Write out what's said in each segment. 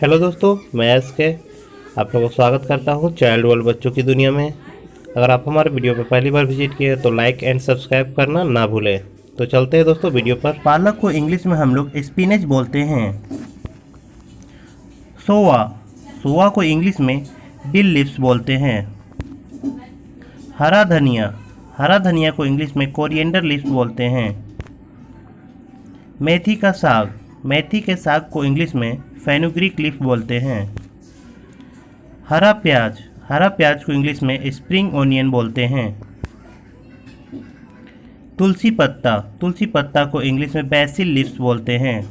Hello दोस्तों, मैं S के आप लोगों को स्वागत करता हूं चाइल्ड वर्ल्ड बच्चों की दुनिया में। अगर आप हमारे वीडियो पर पहली बार विजिट किए तो लाइक एंड सब्सक्राइब करना ना भूलें। तो चलते हैं दोस्तों वीडियो पर। पालक को इंग्लिश में हम लोग स्पिनच बोलते हैं। सोआ सोआ को इंग्लिश में बिल लीव्स बोलते हैं। हरा धनिया को इंग्लिश में कोरिएंडर लीव्स बोलते हैं। मेथी के साग को इंग्लिश में फेनुग्रीक लीफ बोलते हैं। हरा प्याज को इंग्लिश में स्प्रिंग ओनियन बोलते हैं। तुलसी पत्ता को इंग्लिश में बेसिल लीव्स बोलते हैं।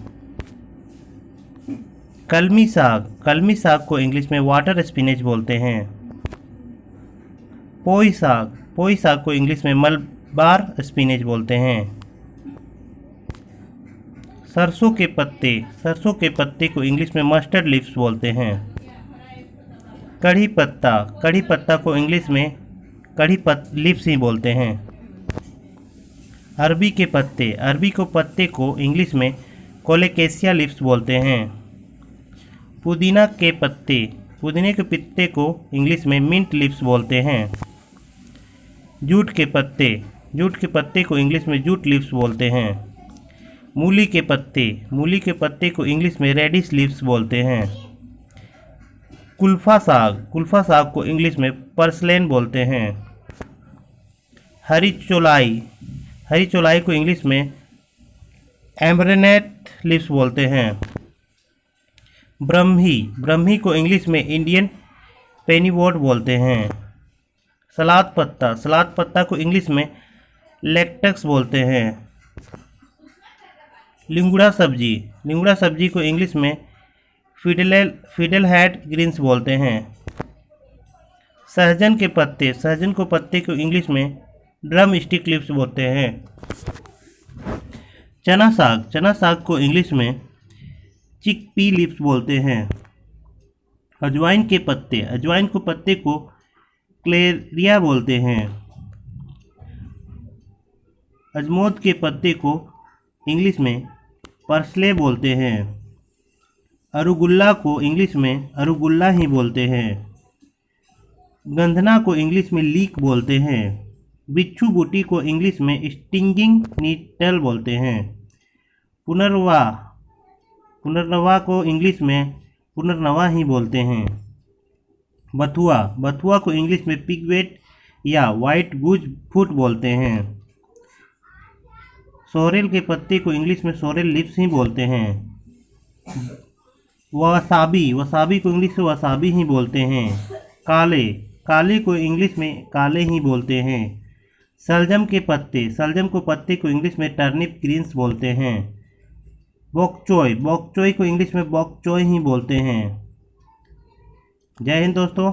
कलमी साग को इंग्लिश में वाटर स्पिनच बोलते हैं। पोई साग को इंग्लिश में मलबार स्पिनच बोलते हैं। सरसों के पत्ते को इंग्लिश में मस्टर्ड लीव्स बोलते हैं। कढ़ी पत्ता को इंग्लिश में लीव्स ही बोलते हैं। अरबी को पत्ते को इंग्लिश में कोलेकेसिया लीव्स बोलते हैं। पुदीने के पत्ते को इंग्लिश में मिंट लीव्स बोलते हैं। जूट के पत्ते को इंग्लिश में जूट लीव्स बोलते हैं। मूली के पत्ते को इंग्लिश में रेडिश लीव्स बोलते हैं। कुल्फा साग को इंग्लिश में पर्सलेन बोलते हैं। हरी चौलाई को इंग्लिश में एम्बरेनेट लीव्स बोलते हैं। ब्रह्मी को इंग्लिश में इंडियन पेनीवोर्ड बोलते हैं। सलाद पत्ता को इंग्लिश में लेक्टक्स बोलते हैं। लिंगुड़ा सब्जी को इंग्लिश में फिडल हेड ग्रीन्स बोलते हैं। सहजन को पत्ते को इंग्लिश में ड्रम स्टिक लीव्स बोलते हैं। चना साग को इंग्लिश में चिकपी लीव्स बोलते हैं। अजवाइन को पत्ते को क्लेरिया बोलते हैं। अजमोद के पत्ते को इंग्लिश में पर्सले बोलते हैं। अरुगुल्ला को इंग्लिश में अरुगुल्ला ही बोलते हैं। गंधना को इंग्लिश में लीक बोलते हैं। बिच्छू बूटी को इंग्लिश में स्टिंगिंग नीडल बोलते हैं। पुनर्नवा को इंग्लिश में पुनर्नवा ही बोलते हैं। बथुआ को इंग्लिश में पिगवेट या वाइट गुज फूट बोलते हैं। सोरेल के पत्ते को इंग्लिश में सोरेल लीव्स ही बोलते हैं। वसाबी को इंग्लिश में वसाबी ही बोलते हैं। काले को इंग्लिश में काले ही बोलते हैं। सलजम को पत्ते को इंग्लिश में टर्निप ग्रीन्स बोलते हैं। बॉकचोय को इंग्लिश में बॉकचोय ही बोलते हैं। जय हिंद दोस्तों।